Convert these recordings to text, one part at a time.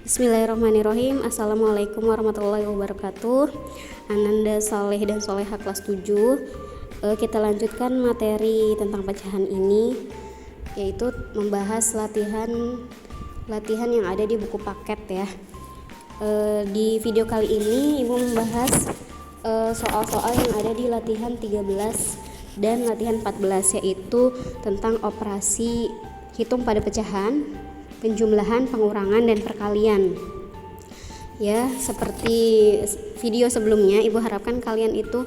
Bismillahirrahmanirrahim. Assalamualaikum warahmatullahi wabarakatuh. Ananda Saleh dan Soleha kelas 7. Kita lanjutkan materi tentang pecahan ini, yaitu membahas latihan yang ada di buku paket ya. Di video kali ini Ibu membahas soal-soal yang ada di latihan 13 dan latihan 14, yaitu tentang operasi hitung pada pecahan, penjumlahan, pengurangan, dan perkalian. Ya, seperti video sebelumnya, Ibu harapkan kalian itu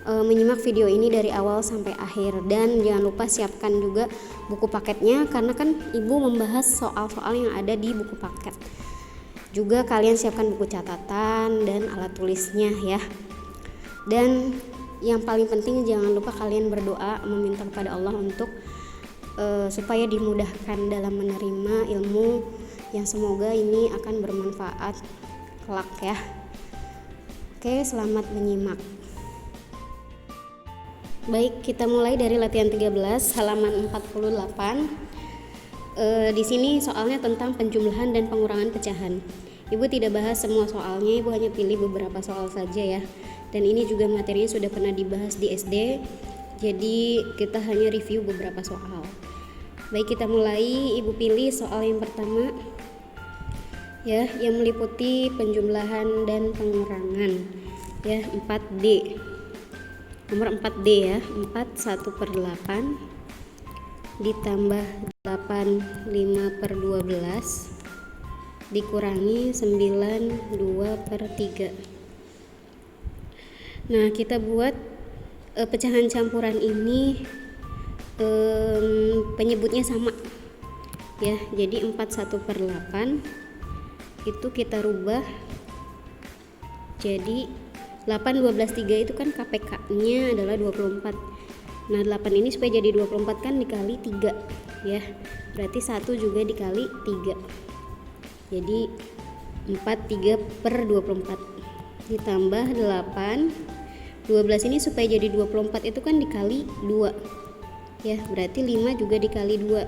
menyimak video ini dari awal sampai akhir, dan jangan lupa siapkan juga buku paketnya, karena kan Ibu membahas soal-soal yang ada di buku paket. Juga kalian siapkan buku catatan dan alat tulisnya ya. Dan yang paling penting jangan lupa kalian berdoa meminta kepada Allah untuk supaya dimudahkan dalam menerima ilmu yang semoga ini akan bermanfaat kelak ya. Oke, selamat menyimak. Baik, kita mulai dari latihan 13 halaman 48. Di sini soalnya tentang penjumlahan dan pengurangan pecahan. Ibu tidak bahas semua soalnya, Ibu hanya pilih beberapa soal saja ya. Dan ini juga materinya sudah pernah dibahas di SD, jadi kita hanya review beberapa soal. Baik, kita mulai. Ibu pilih soal yang pertama ya, yang meliputi penjumlahan dan pengurangan ya, 4D. Nomor 4D ya, 4 1/8 ditambah 8 5/12 dikurangi 9 2/3. Nah, kita buat pecahan campuran ini penyebutnya sama ya. Jadi 4 1/8 itu kita rubah jadi 8 12 3, itu kan KPK nya adalah 24. Nah, 8 ini supaya jadi 24 kan dikali 3 ya, berarti 1 juga dikali 3, jadi 4 3/24 ditambah 8 12 ini supaya jadi 24 itu kan dikali 2 ya, berarti 5 juga dikali 2,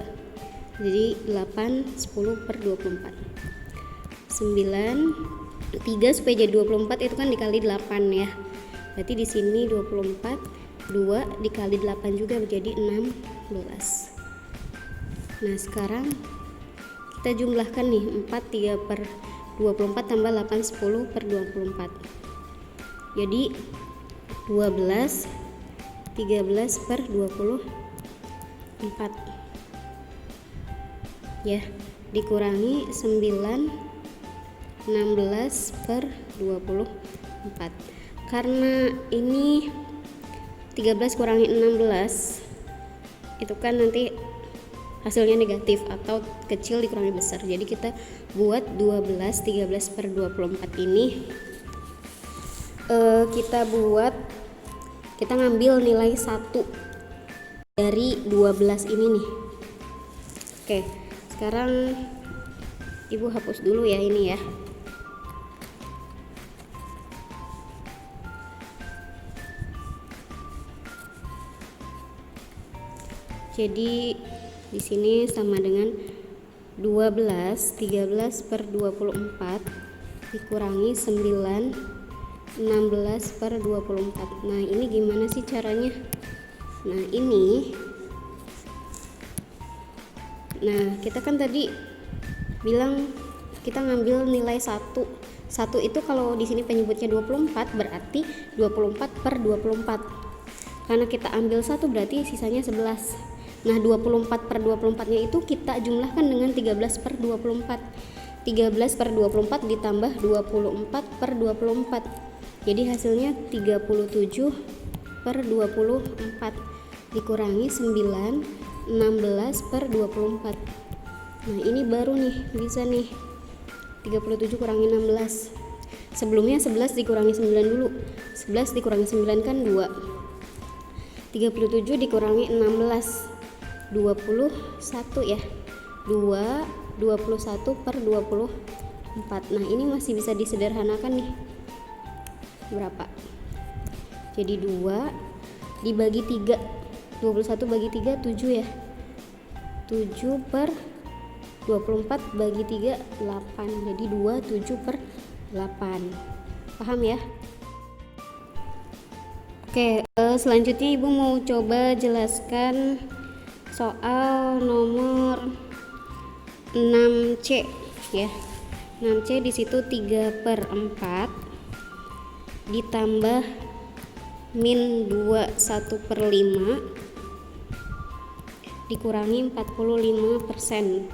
jadi 8 10/24. 9 3 supaya jadi 24 itu kan dikali 8 ya, berarti di sini 24, 2 dikali 8 juga menjadi 16. Nah, sekarang kita jumlahkan nih, 4 3/24 tambah 8 10/24, jadi 12 13/24 ya, dikurangi 9 16/24. Karena ini 13 kurangi 16 itu kan nanti hasilnya negatif atau kecil dikurangi besar, jadi kita buat 12 13/24 ini kita ngambil nilai 1 dari 12 ini nih. Oke, sekarang Ibu hapus dulu ya ini ya. Jadi di sini sama dengan 12 13/24 dikurangi 9 16/24. Nah, ini gimana sih caranya? Nah, kita kan tadi bilang kita ngambil nilai 1. 1 itu kalau di sini penyebutnya 24, berarti 24/24. Karena kita ambil 1 berarti sisanya 11. Nah, 24/24-nya itu kita jumlahkan dengan 13/24. 13/24 ditambah 24/24. Jadi hasilnya 37/24 dikurangi 9 16/24. Nah, ini baru nih bisa nih 37 kurangi 16. Sebelumnya 11 dikurangi 9 dulu. 11 dikurangi 9 kan 2. 37 dikurangi 16 21 ya. 21/24. Nah, ini masih bisa disederhanakan nih. Berapa? Jadi 2 dibagi 3. 21 bagi 3 7 ya. 7/24. 24 bagi 3 8, jadi 27 per 8. Paham ya? Oke, selanjutnya Ibu mau coba jelaskan soal nomor 6C ya. 6C di situ 3/4 ditambah min 21/5 dikurangi 45%.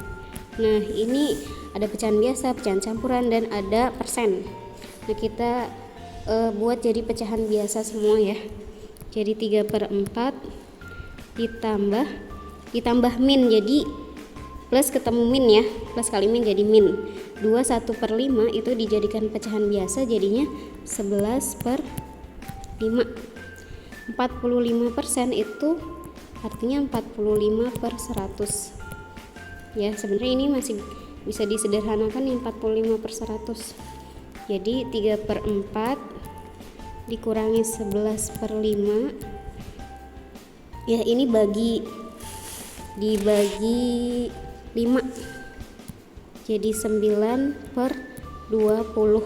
Nah, ini ada pecahan biasa, pecahan campuran, dan ada persen. Nah, kita buat jadi pecahan biasa semua ya. Jadi 3/4 ditambah min, jadi plus ketemu min ya, plus kali min jadi min. 21/5 itu dijadikan pecahan biasa, jadinya 11/5. 45% itu artinya 45/100 ya. Sebenarnya ini masih bisa disederhanakan nih, 45/100. Jadi 3/4 dikurangi 11/5 ya, ini dibagi 5 jadi 9/20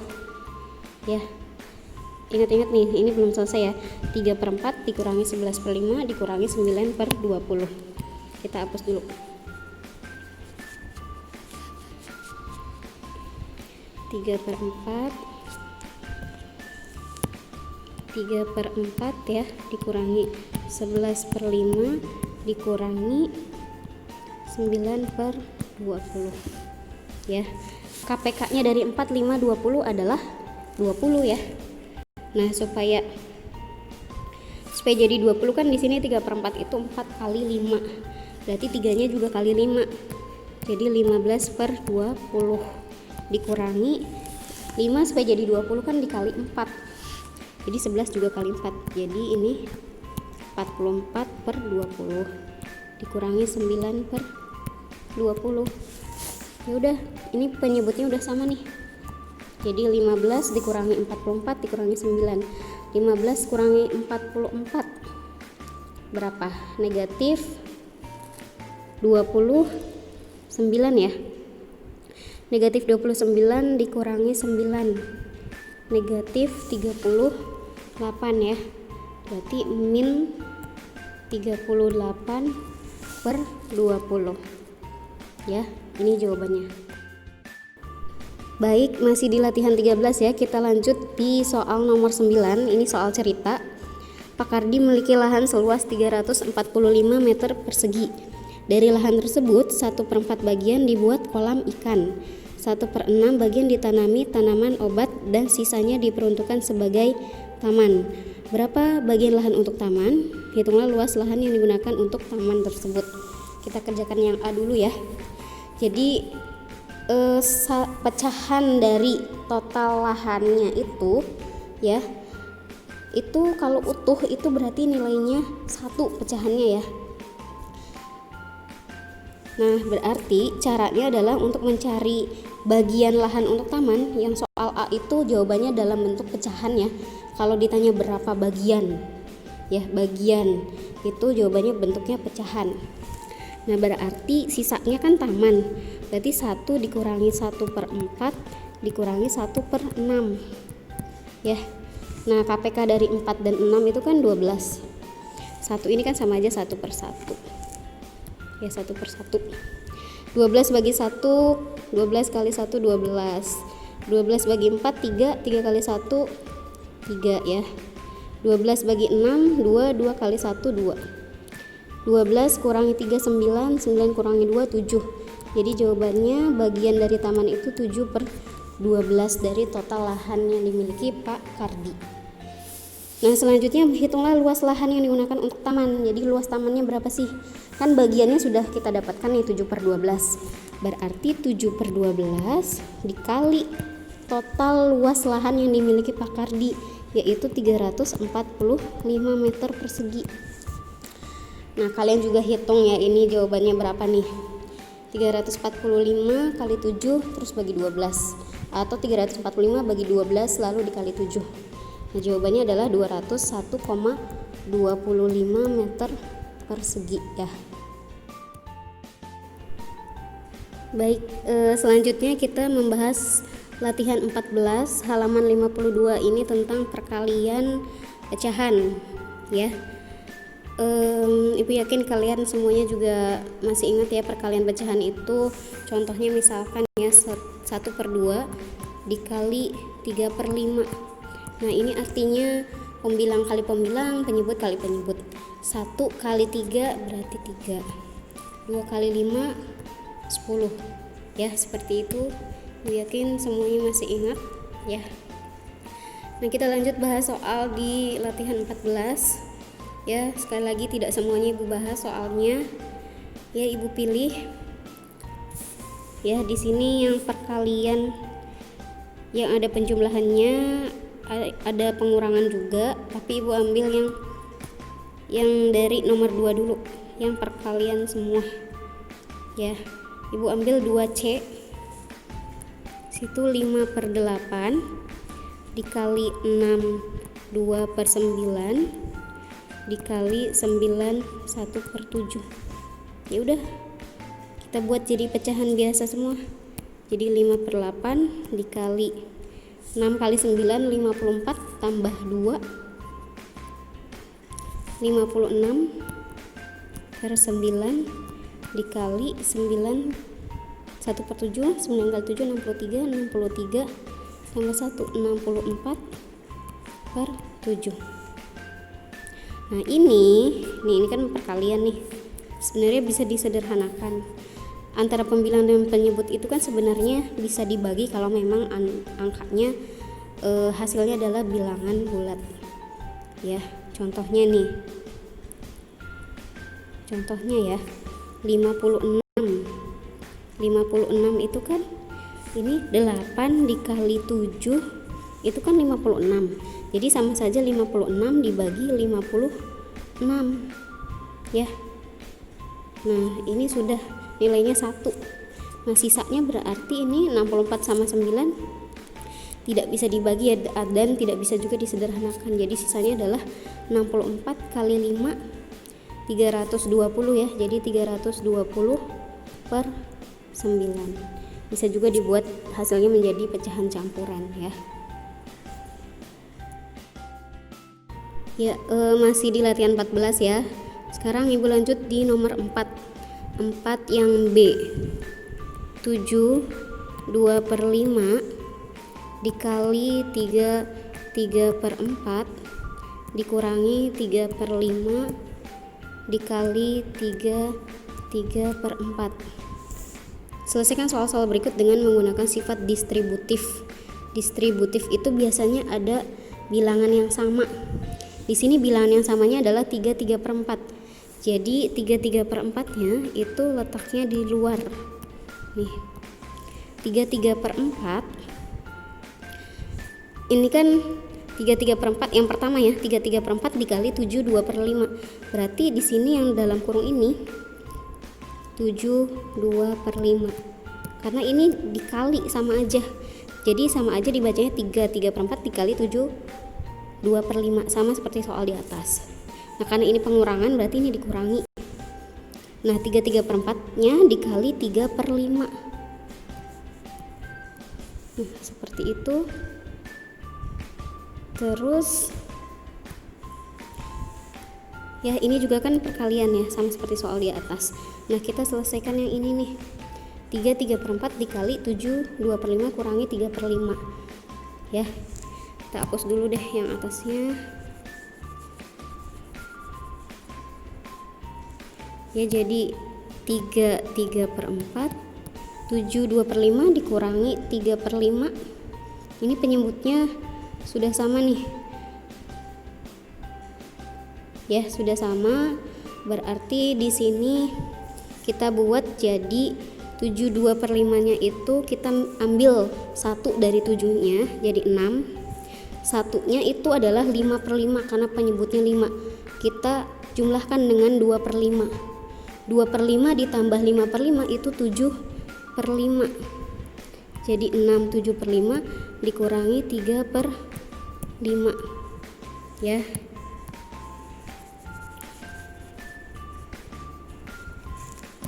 ya. Ingat-ingat nih, ini belum selesai ya. 3/4 dikurangi 11/5 dikurangi 9/20. Kita hapus dulu. 3/4 ya dikurangi 11/5 dikurangi 9/20 ya. KPK nya dari 4, 5, 20 adalah 20 ya. Nah, supaya jadi 20 kan di sini 3/4 itu 4 kali 5, berarti 3-nya juga kali 5, jadi 15/20 dikurangi 5 supaya jadi 20 kan dikali 4, jadi 11 juga kali 4, jadi ini 44/20 dikurangi 9/20. Ya udah, ini penyebutnya udah sama nih. Jadi 15 dikurangi 44 dikurangi 9. 15 kurangi 44 berapa? Negatif 29 ya. Negatif 29 dikurangi 9, negatif 38 ya. Berarti min 38/20 ya. Ini jawabannya. Baik, masih di latihan 13 ya. Kita lanjut di soal nomor 9. Ini soal cerita. Pak Kardi memiliki lahan seluas 345 meter persegi. Dari lahan tersebut, 1/4 bagian dibuat kolam ikan, 1/6 bagian ditanami tanaman obat, dan sisanya diperuntukkan sebagai taman. Berapa bagian lahan untuk taman? Hitunglah luas lahan yang digunakan untuk taman tersebut. Kita kerjakan yang A dulu ya. Jadi pecahan dari total lahannya itu ya, itu kalau utuh itu berarti nilainya 1 pecahannya ya. Nah, berarti caranya adalah untuk mencari bagian lahan untuk taman. Yang soal A itu jawabannya dalam bentuk pecahan ya. Kalau ditanya berapa bagian ya, bagian itu jawabannya bentuknya pecahan. Nah, berarti sisanya kan taman, berarti 1 dikurangi 1/4 dikurangi 1/6 ya. Nah, KPK dari 4 dan 6 itu kan 12. 1 ini kan sama aja 1/1 ya, 1/1. 12 bagi 1, 12 kali 1 12. 12 bagi 4 3, 3 kali 1 3 ya. 12 bagi 6 2, 2 kali 1 2. 12 kurangi 3 9, 9 kurangi 2 7. Jadi jawabannya bagian dari taman itu 7/12 dari total lahan yang dimiliki Pak Kardi. Nah, selanjutnya hitunglah luas lahan yang digunakan untuk taman. Jadi luas tamannya berapa sih? Kan bagiannya sudah kita dapatkan nih 7/12. Berarti 7/12 dikali total luas lahan yang dimiliki Pak Kardi, yaitu 345 meter persegi. Nah, kalian juga hitung ya, ini jawabannya berapa nih? 345 kali 7 terus bagi 12, atau 345 bagi 12 lalu dikali 7. Nah, jawabannya adalah 201,25 meter persegi ya. Baik, selanjutnya kita membahas latihan 14 halaman 52 ini tentang perkalian pecahan ya. Ibu yakin kalian semuanya juga masih ingat ya perkalian pecahan itu. Contohnya misalkan ya 1/2 dikali 3/5. Nah ini artinya pembilang kali pembilang, penyebut kali penyebut. 1 kali 3 berarti 3, 2 kali 5 10 ya, seperti itu. Ibu yakin semuanya masih ingat ya. Nah kita lanjut bahas soal di latihan 14 ya. Sekali lagi tidak semuanya ibu bahas soalnya ya, ibu pilih ya. Di sini yang perkalian yang ada penjumlahannya, ada pengurangan juga, tapi ibu ambil yang dari nomor 2 dulu, yang perkalian semua ya. Ibu ambil 2C, situ 5/8 dikali 6 2/9 dikali 9 1/7. Ya udah, kita buat jadi pecahan biasa semua. Jadi 5/8 dikali 6 kali 9 54 tambah 2 56 per 9 dikali 9 1/7, 9 kali 7 63, 63 tambah 1 64 per 7. Nah ini kan perkalian nih. Sebenarnya bisa disederhanakan. Antara pembilang dan penyebut itu kan sebenarnya bisa dibagi kalau memang angkanya hasilnya adalah bilangan bulat ya. Contohnya ya 56 itu kan ini 8 dikali 7 itu kan 56. Jadi sama saja 56 dibagi 56 ya. Nah ini sudah nilainya 1. Nah sisanya berarti ini 64 sama 9 tidak bisa dibagi dan tidak bisa juga disederhanakan. Jadi sisanya adalah 64 kali 5 320 ya. Jadi 320 per 9. Bisa juga dibuat hasilnya menjadi pecahan campuran ya. Ya, masih di latihan 14 ya. Sekarang ibu lanjut di nomor 4 yang B. 7 2/5 dikali 3/4 dikurangi 3/5 dikali 3/4. Selesaikan soal-soal berikut dengan menggunakan sifat distributif. Distributif itu biasanya ada bilangan yang sama. Di sini bilangan yang samanya adalah 3/4. Jadi 3/4-nya itu letaknya di luar. Nih. 3/4 ini kan 3/4 yang pertama ya, 3/4 dikali 7 2/5. Berarti di sini yang dalam kurung ini 7 2/5. Karena ini dikali sama aja. Jadi sama aja dibacanya 3/4 dikali 7 2/5, sama seperti soal di atas. Nah, karena ini pengurangan berarti ini dikurangi. Nah, 3/4-nya dikali 3/5. Nah, seperti itu. Terus ya ini juga kan perkalian ya, sama seperti soal di atas. Nah kita selesaikan yang ini nih, 3/4 dikali 7 2/5 kurangi 3/5 ya. Kita hapus dulu deh yang atasnya ya. Jadi 3/4 7 2/5 dikurangi 3/5. Ini penyebutnya sudah sama nih ya, sudah sama. Berarti di sini kita buat jadi 7 2/5-nya itu kita ambil 1 dari 7-nya jadi 6. Satunya itu adalah 5/5 karena penyebutnya 5. Kita jumlahkan dengan 2/5. 2/5 ditambah 5/5 itu 7/5. Jadi 6 7/5 dikurangi 3/5 ya.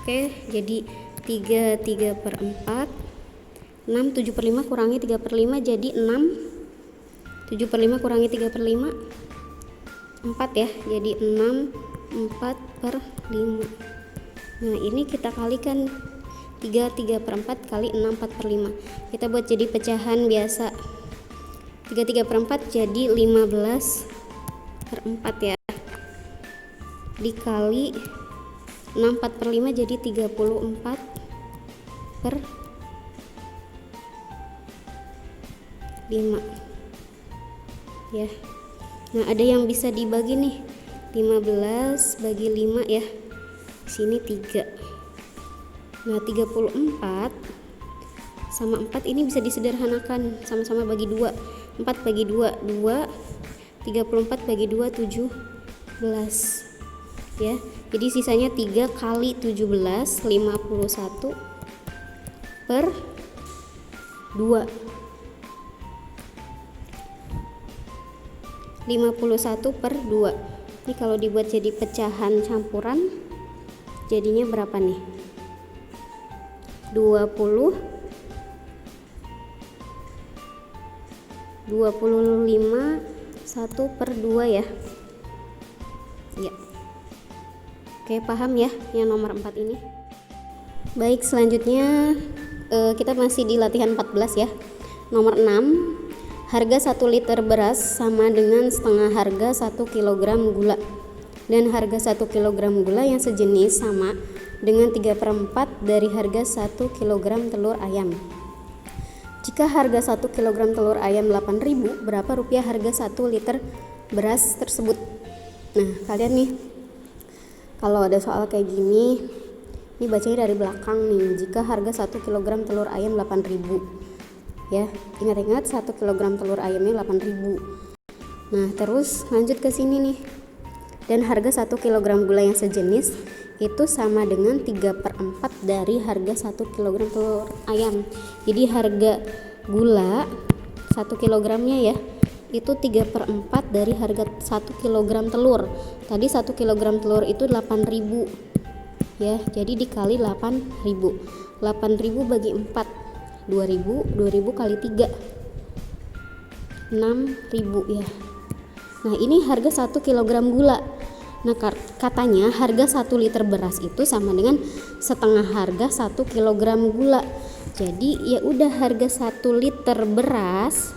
Oke, jadi 3 per 4, 6, 7 per 5 kurangi 3 per 5 jadi 6, 7 per 5 kurangi 3 per 5, 4 ya, jadi 6, 4 per 5. Nah ini kita kalikan 3 per 4 kali 6, 4 per 5. Kita buat jadi pecahan biasa. 3 per 4 jadi 15 per 4 ya, dikali 6, 4 per 5 jadi 34 per 5 ya. Nah ada yang bisa dibagi nih, 15 bagi 5 ya, sini 3. Nah 34 sama 4 ini bisa disederhanakan, sama-sama bagi 2. 4 bagi 2 2, 34 bagi 2 17 ya. Jadi sisanya 3 kali 17 51 per 2, 51 per 2. Ini kalau dibuat jadi pecahan campuran jadinya berapa nih? 25 1 per 2 ya. Ya. Oke, paham ya yang nomor 4 ini? Baik, selanjutnya kita masih di latihan 14 ya. Nomor 6, harga 1 liter beras sama dengan setengah harga 1 kg gula, dan harga 1 kg gula yang sejenis sama dengan 3 per 4 dari harga 1 kg telur ayam. Jika harga 1 kg telur ayam 8.000, berapa rupiah harga 1 liter beras tersebut? Nah kalian nih kalau ada soal kayak gini, ini bacanya dari belakang nih. Jika harga 1 kg telur ayam 8.000 ya, ingat-ingat 1 kg telur ayamnya 8.000. Nah terus lanjut ke sini nih, dan harga 1 kg gula yang sejenis itu sama dengan 3 per 4 dari harga 1 kg telur ayam. Jadi harga gula 1 kilogramnya ya, itu 3 per 4 dari harga 1 kg telur. Tadi 1 kg telur itu 8.000 ya, jadi dikali 8.000. 8.000 bagi 4 2.000, 2.000 kali 3 6.000 ya. Nah ini harga 1 kg gula. Nah katanya harga 1 liter beras itu sama dengan setengah harga 1 kg gula. Jadi ya udah, harga 1 liter beras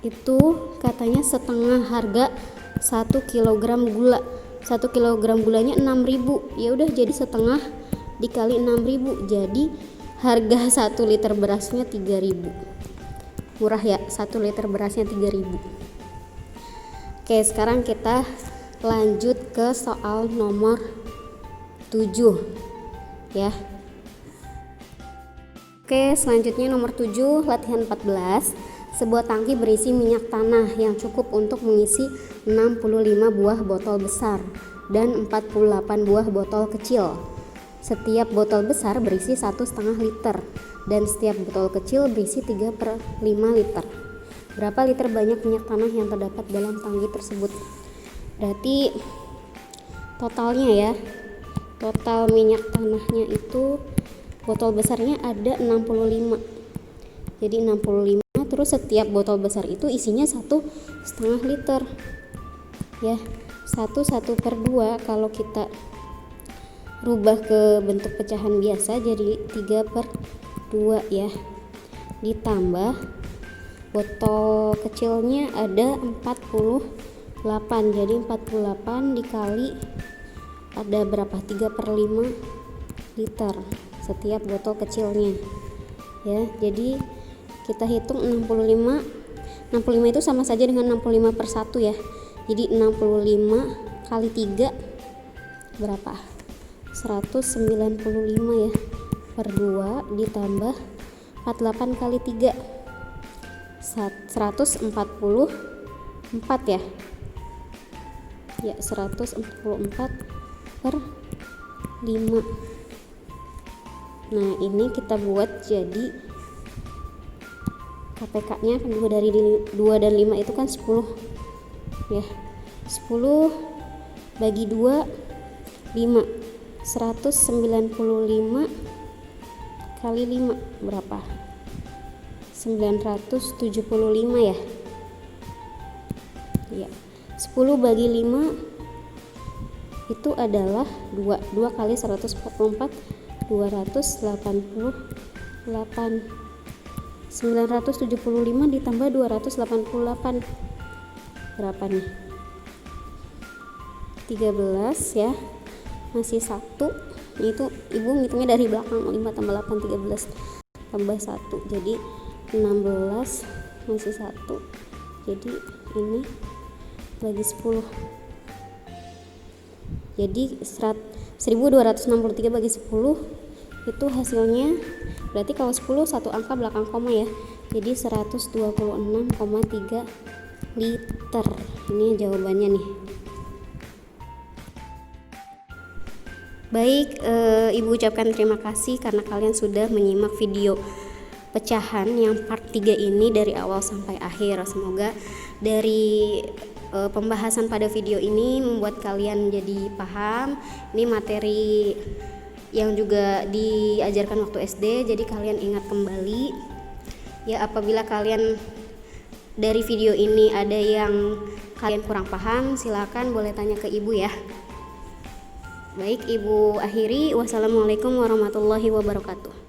itu katanya setengah harga 1 kg gula. 1 kg gulanya 6.000. Ya udah, jadi setengah dikali 6.000. Jadi harga 1 liter berasnya 3.000. Murah ya, 1 liter berasnya 3.000. Oke, sekarang kita lanjut ke soal nomor 7 ya. Oke, selanjutnya nomor 7, latihan 14. Sebuah tangki berisi minyak tanah yang cukup untuk mengisi 65 buah botol besar dan 48 buah botol kecil. Setiap botol besar berisi 1,5 liter dan setiap botol kecil berisi 3 per 5 liter. Berapa liter banyak minyak tanah yang terdapat dalam tangki tersebut? Berarti totalnya ya, total minyak tanahnya itu botol besarnya ada 65. Jadi 65, terus setiap botol besar itu isinya 1,5 liter ya. 1 per 2 kalau kita rubah ke bentuk pecahan biasa jadi 3 per 2 ya, ditambah botol kecilnya ada 48, jadi 48 dikali ada berapa, 3 per 5 liter setiap botol kecilnya ya. Jadi kita hitung 65 itu sama saja dengan 65 per 1 ya. Jadi 65 kali 3 berapa? 195 ya, per 2 ditambah 48 kali 3 144 ya. Ya 144 per 5. Nah ini kita buat jadi KPK-nya kan 2 dari 2 dan 5 itu kan 10 ya. 10 bagi 2 5, 195 kali 5 berapa? 975 ya. Iya. 10 bagi 5 itu adalah 2 kali 144, 288. 975 ditambah 288 berapa nih? 13 ya. Masih 1. Itu ibu ngitungnya dari belakang. 5 tambah 8 13 tambah 1 jadi 16, masih 1. Jadi ini bagi 10. Jadi 1263 bagi 10 itu hasilnya, berarti kalau 10 satu angka belakang koma ya. Jadi 126,3 liter. Ini jawabannya nih. Baik, Ibu ucapkan terima kasih karena kalian sudah menyimak video pecahan yang part 3 ini dari awal sampai akhir. Semoga dari pembahasan pada video ini membuat kalian jadi paham. Ini materi yang juga diajarkan waktu SD, jadi kalian ingat kembali. Ya, apabila kalian dari video ini ada yang kalian kurang paham, silakan boleh tanya ke Ibu ya. Baik, Ibu akhiri. Wassalamualaikum warahmatullahi wabarakatuh.